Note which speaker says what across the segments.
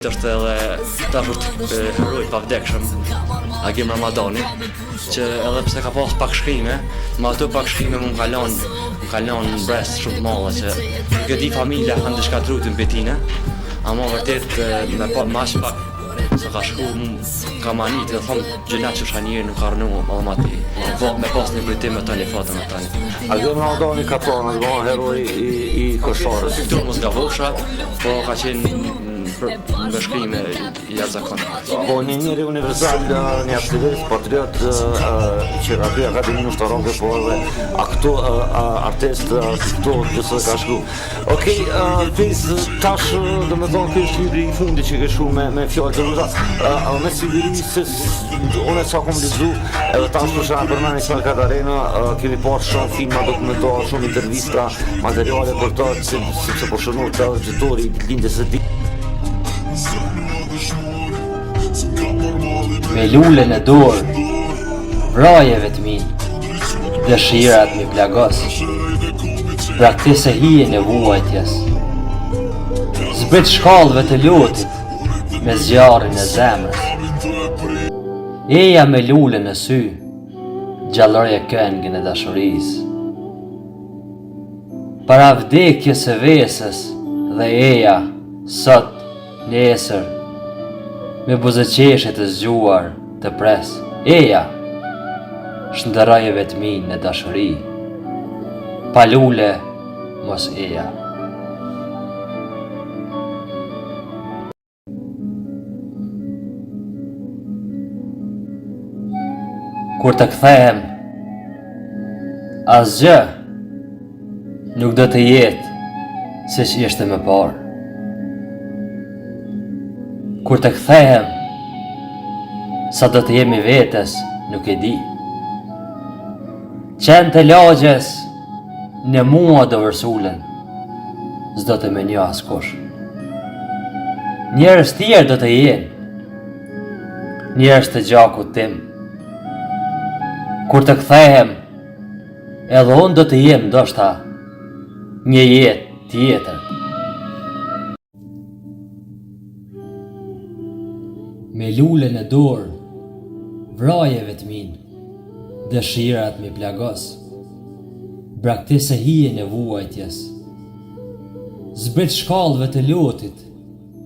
Speaker 1: Është edhe dashur heroj pavdekshëm Agim Ramadani, që edhe pse ka pas pak shkrime, ma ato pak shkrime më kalon brest shumë të madhe që nuk e di familja kanë dëshkatruar mbi tine, ama vërtet me pak se ka shku ka manit dhe thonë gjënat që shanjirë nuk ka rënu edhe ma ti me pas një kujtim me tani fatën me tani.
Speaker 2: Agim Ramadani ka thonë heroj i Kosharës.
Speaker 1: Këtu mos gavosha, po ka qenë me shkrime i jashtëzakonshme.
Speaker 2: Po një njeri universal, një aktivist, patriot, që ka kryer Akademinë Ushtarake, po edhe artist, këtu gjithë ka shkru. Okej, tash do me thonë kjo është libri i fundit që ke shkru me fjallë të rruza. Me Sibirisë, unë sa kom lexu, edhe tash për shkak përmend Ismail Katarena, kemi pasur shumë filma dokumentar, shumë intervista, materiale për to, sepse po shënoj të auditori lindjes së tij.
Speaker 3: Me lullën e dorë, vrajeve të min, dëshirat mi plagos, praktise hijen e vuajtjes, zbrit shkallëve të lotit, me zjarin e zemrës, eja me lullën e sy, gjallërje këngën e dashurisë, para vdekjes e vesës dhe eja, sot, nesër, me buzëqeshet të zgjuar të pres, eja, shndërraje vetmin në dashuri, pa lule mos eja. Kur të kthehem, asgjë nuk do të jetë se që ishte më parë. Kur të kthehem, sa do të jemi vetes, nuk e di. Qenë të lagjes, në mua do vërsulen, s'do të me një askush. Njerëz tjerë do të jenë, njerëz të gjakut tim. Kur të kthehem, edhe unë do të jem ndoshta një jetë tjetër. Me lullën e dorë, vrajeve të min, dëshirat me plagos, braktise hijen e vuajtjes, zbrit shkallëve të lotit,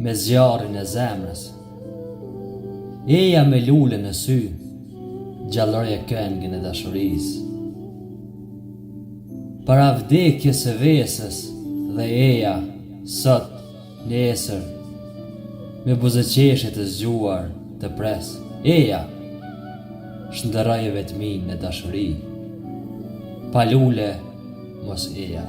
Speaker 3: me zjarin e zemrës, eja me lullën e sy, gjallërje këngën e dashurisë, para vdekjes e vesës dhe eja, sot, nesër, me buzëqeshet të zgjuar të pres, eja, shndërraje vetmin në dashuri, pa lule mos eja.